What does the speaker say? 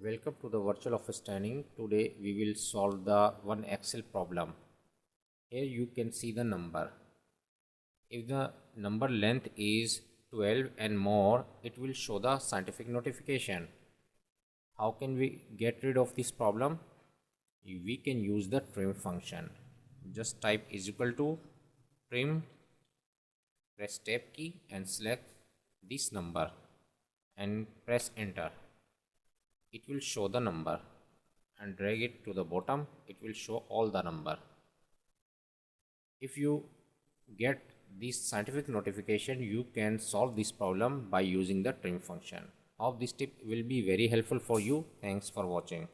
Welcome to the virtual office training. Today we will solve the one Excel problem. Here you can see the number. If the number length is 12 and more, it will show the scientific notification. How can we get rid of this problem? We can use the trim function. Just type is equal to trim, press tab key and select this number and press enter. It will show the number, and drag it to the bottom. It will show all the number. If you get this scientific notification, you can solve this problem by using the trim function. Hope this tip will be very helpful for you. Thanks for watching.